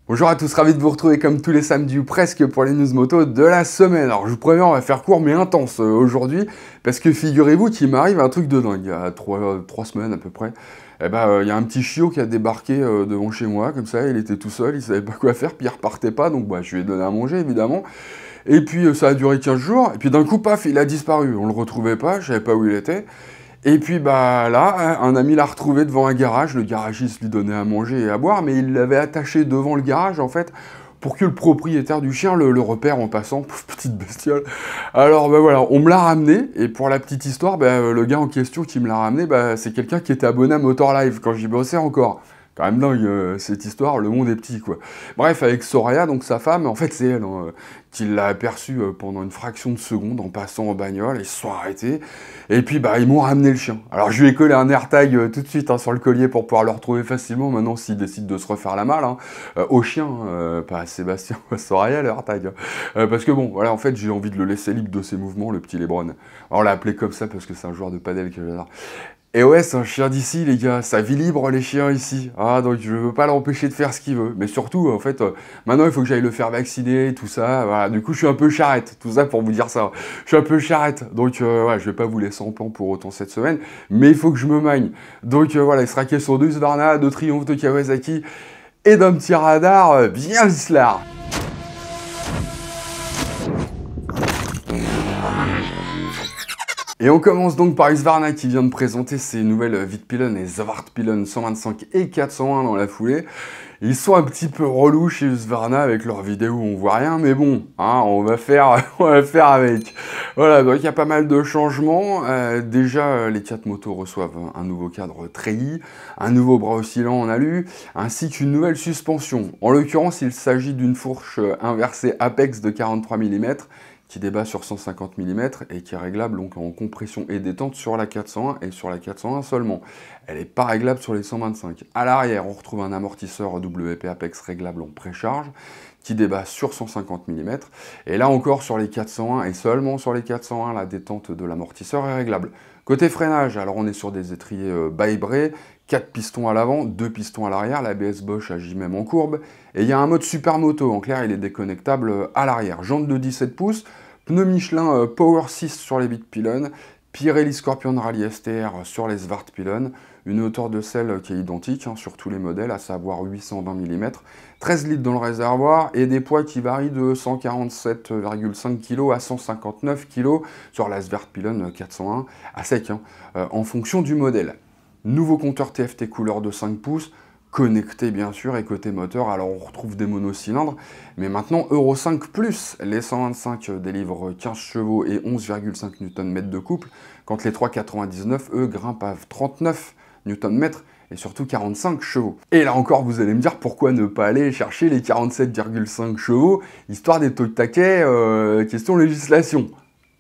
Bonjour à tous, ravi de vous retrouver comme tous les samedis ou presque pour les news moto de la semaine. Alors je vous préviens, on va faire court mais intense aujourd'hui parce que figurez-vous qu'il m'arrive un truc de dingue. Il y a trois semaines à peu près, il y a un petit chiot qui a débarqué devant chez moi comme ça, il était tout seul, il savait pas quoi faire, puis il repartait pas, donc je lui ai donné à manger évidemment. Et puis ça a duré 15 jours, et puis d'un coup paf, il a disparu, on le retrouvait pas, je savais pas où il était. Et puis là, un ami l'a retrouvé devant un garage, le garagiste lui donnait à manger et à boire, mais il l'avait attaché devant le garage en fait, pour que le propriétaire du chien le repère en passant, pauvre petite bestiole. Alors voilà, on me l'a ramené, et pour la petite histoire, le gars en question qui me l'a ramené, c'est quelqu'un qui était abonné à Motor Live quand j'y bossais encore. Quand même dingue cette histoire, le monde est petit quoi. Bref, avec Soraya, donc sa femme, en fait c'est elle qui l'a aperçu pendant une fraction de seconde en passant en bagnole, ils se sont arrêtés, et puis ils m'ont ramené le chien. Alors je lui ai collé un AirTag tout de suite sur le collier pour pouvoir le retrouver facilement, maintenant s'il décide de se refaire la malle, au chien, pas à Sébastien, à Soraya le AirTag. Parce que bon, voilà, en fait j'ai envie de le laisser libre de ses mouvements, le petit Lebron. Alors, on l'a appelé comme ça parce que c'est un joueur de padel que j'adore. Et ouais, c'est un chien d'ici, les gars, ça vit libre, les chiens, ici. Ah, donc je veux pas l'empêcher de faire ce qu'il veut. Mais surtout, en fait, maintenant, il faut que j'aille le faire vacciner, tout ça. Voilà, du coup, je suis un peu charrette, tout ça pour vous dire ça. Je suis un peu charrette, donc je vais pas vous laisser en plan pour autant cette semaine, mais il faut que je me magne. Donc voilà, il sera question de Husqvarna, de Triumph, de Kawasaki, et d'un petit radar bien vicelard. Et on commence donc par Husqvarna qui vient de présenter ses nouvelles Vitpilon et Svartpilon 125 et 401 dans la foulée. Ils sont un petit peu relous chez Husqvarna avec leurs vidéos où on voit rien, mais bon, on va faire avec. Voilà, donc il y a pas mal de changements. Déjà, les 4 motos reçoivent un nouveau cadre treillis, un nouveau bras oscillant en alu, ainsi qu'une nouvelle suspension. En l'occurrence, il s'agit d'une fourche inversée Apex de 43 mm, qui débat sur 150 mm et qui est réglable donc en compression et détente sur la 401 et sur la 401 seulement. Elle n'est pas réglable sur les 125. À l'arrière, on retrouve un amortisseur WP Apex réglable en précharge qui débat sur 150 mm. Et là encore, sur les 401 et seulement sur les 401, la détente de l'amortisseur est réglable. Côté freinage, alors on est sur des étriers By-Bray, 4 pistons à l'avant, 2 pistons à l'arrière, l'ABS Bosch agit même en courbe, et il y a un mode supermoto, en clair il est déconnectable à l'arrière. Jante de 17 pouces, pneus Michelin Power 6 sur les Vitpilon, Pirelli Scorpion Rally STR sur les Svartpilon, une hauteur de selle qui est identique sur tous les modèles, à savoir 820 mm, 13 litres dans le réservoir et des poids qui varient de 147,5 kg à 159 kg sur la Svartpilon 401 à sec, en fonction du modèle. Nouveau compteur TFT couleur de 5 pouces, connecté bien sûr, et côté moteur, alors on retrouve des monocylindres, mais maintenant Euro 5+, les 125 délivrent 15 chevaux et 11,5 Nm de couple, quand les 399, eux, grimpent à 39 Nm et surtout 45 chevaux. Et là encore, vous allez me dire pourquoi ne pas aller chercher les 47,5 chevaux, histoire d'être au taquet, question législation.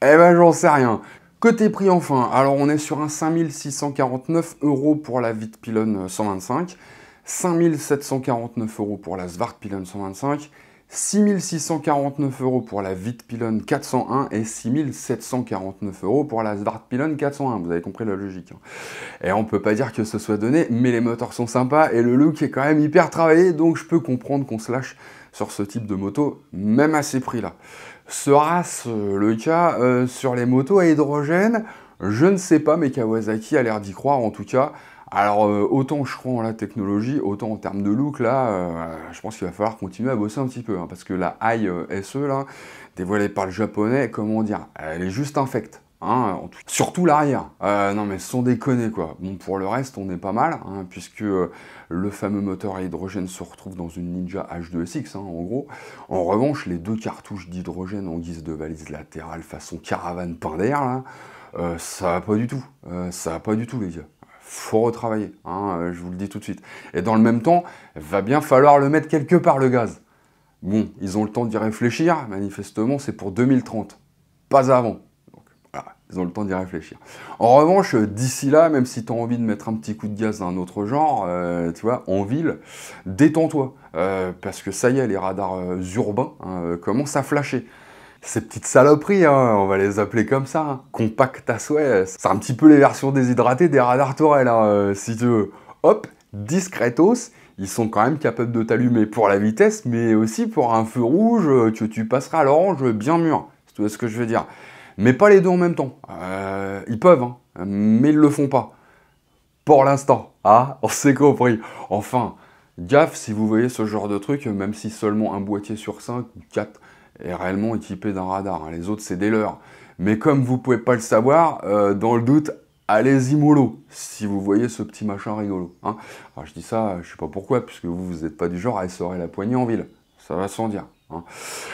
Eh ben j'en sais rien. Côté prix enfin, alors on est sur un 5649 € pour la Vitpilon 125, 5749 € pour la Svartpilon 125, 6649 € pour la Vitpilon 401 et 6749 € pour la Svartpilon 401, vous avez compris la logique. Et on peut pas dire que ce soit donné, mais les moteurs sont sympas et le look est quand même hyper travaillé, donc je peux comprendre qu'on se lâche sur ce type de moto, même à ces prix-là. Sera-ce le cas sur les motos à hydrogène? Je ne sais pas, mais Kawasaki a l'air d'y croire en tout cas. Alors autant je crois en la technologie, autant en termes de look là, je pense qu'il va falloir continuer à bosser un petit peu, parce que la Ai SE là, dévoilée par le japonais, comment dire, elle est juste infecte. Surtout l'arrière. Non mais sans déconner quoi. Bon, pour le reste on est pas mal, puisque le fameux moteur à hydrogène se retrouve dans une Ninja H2SX en gros. En revanche, les 2 cartouches d'hydrogène en guise de valise latérale façon caravane pain d'air là, ça va pas du tout. Ça va pas du tout les gars. Faut retravailler, je vous le dis tout de suite. Et dans le même temps, va bien falloir le mettre quelque part le gaz. Bon, ils ont le temps d'y réfléchir, manifestement c'est pour 2030, pas avant. Ils ont le temps d'y réfléchir. En revanche, d'ici là, même si tu as envie de mettre un petit coup de gaz d'un autre genre, tu vois, en ville, détends-toi. Parce que ça y est, les radars urbains commencent à flasher. Ces petites saloperies, on va les appeler comme ça, compactes à souhait, c'est un petit peu les versions déshydratées des radars Thorel, si tu veux. Hop, discretos, ils sont quand même capables de t'allumer pour la vitesse, mais aussi pour un feu rouge que tu passeras à l'orange bien mûr, si tu vois ce que je veux dire. Mais pas les deux en même temps. Ils peuvent, hein, mais ils le font pas. Pour l'instant, ah, on s'est compris. Enfin, gaffe si vous voyez ce genre de truc, même si seulement un boîtier sur 5 ou 4 est réellement équipé d'un radar. Hein. Les autres, c'est des leurs. Mais comme vous pouvez pas le savoir, dans le doute, allez-y mollo, si vous voyez ce petit machin rigolo. Hein. Alors je dis ça, je sais pas pourquoi, puisque vous n'êtes pas du genre à essorer la poignée en ville. Ça va sans dire. Hein.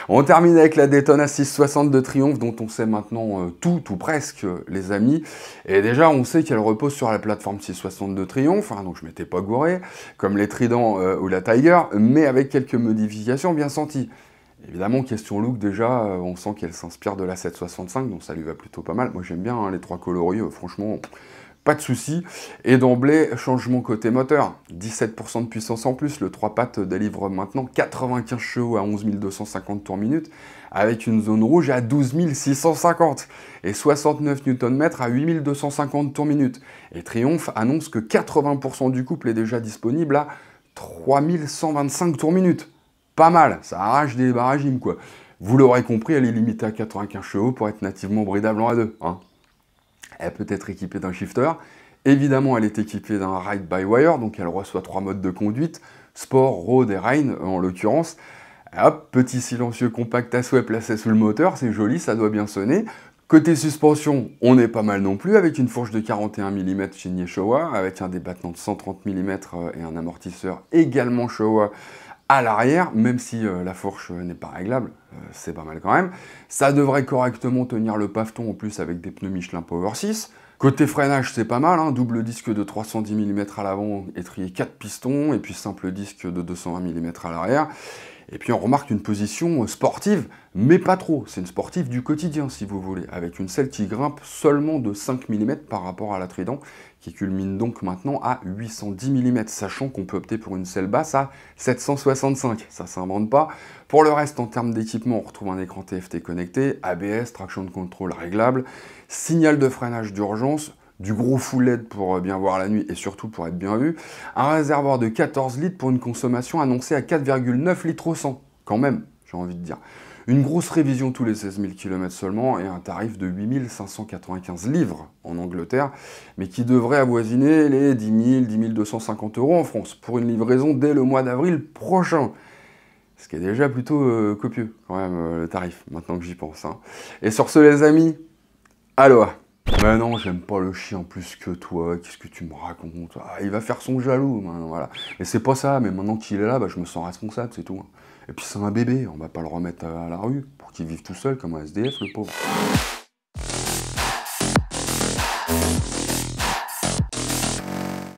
On termine avec la Daytona 660 de Triumph, dont on sait maintenant tout ou presque, les amis. Et déjà, on sait qu'elle repose sur la plateforme 660 de Triumph, hein, donc je m'étais pas gouré, comme les Trident ou la Tiger, mais avec quelques modifications bien senties. Évidemment, question look, déjà, on sent qu'elle s'inspire de la 765, donc ça lui va plutôt pas mal. Moi, j'aime bien hein, les trois coloris, franchement, pas de souci. Et d'emblée, changement côté moteur, 17% de puissance en plus, le 3 pattes délivre maintenant 95 chevaux à 11 250 tours-minute, avec une zone rouge à 12 650, et 69 Nm à 8 250 tours-minute. Et Triumph annonce que 80% du couple est déjà disponible à 3125 tours-minute. Pas mal, ça arrache des barragimes quoi. Vous l'aurez compris, elle est limitée à 95 chevaux pour être nativement bridable en A2. Hein. Elle peut être équipée d'un shifter. Évidemment, elle est équipée d'un ride-by-wire, donc elle reçoit 3 modes de conduite, Sport, Road et Rain en l'occurrence. Hop, petit silencieux compact à souhait placé sous le moteur, c'est joli, ça doit bien sonner. Côté suspension, on est pas mal non plus, avec une fourche de 41 mm chez Showa, avec un débattement de 130 mm et un amortisseur également Showa à l'arrière, même si la fourche n'est pas réglable, c'est pas mal quand même. Ça devrait correctement tenir le paveton en plus avec des pneus Michelin Power 6. Côté freinage, c'est pas mal, hein, double disque de 310 mm à l'avant, étrier 4 pistons, et puis simple disque de 220 mm à l'arrière. Et puis on remarque une position sportive, mais pas trop. C'est une sportive du quotidien, si vous voulez, avec une selle qui grimpe seulement de 5 mm par rapport à la Trident, qui culmine donc maintenant à 810 mm, sachant qu'on peut opter pour une selle basse à 765. Ça s'invente pas. Pour le reste, en termes d'équipement, on retrouve un écran TFT connecté, ABS, traction de contrôle réglable, signal de freinage d'urgence, du gros full LED pour bien voir la nuit et surtout pour être bien vu, un réservoir de 14 litres pour une consommation annoncée à 4,9 litres au 100, quand même, j'ai envie de dire. Une grosse révision tous les 16 000 km seulement et un tarif de 8 595 livres en Angleterre, mais qui devrait avoisiner les 10 000, 10 250 € en France pour une livraison dès le mois d'avril prochain. Ce qui est déjà plutôt copieux, quand même, le tarif, maintenant que j'y pense. Hein. Et sur ce, les amis, aloha! Mais non, j'aime pas le chien plus que toi, qu'est-ce que tu me racontes? Ah, il va faire son jaloux, maintenant, voilà. Et c'est pas ça, mais maintenant qu'il est là, bah, je me sens responsable, c'est tout. Et puis c'est un bébé, on va pas le remettre à la rue pour qu'il vive tout seul comme un SDF, le pauvre.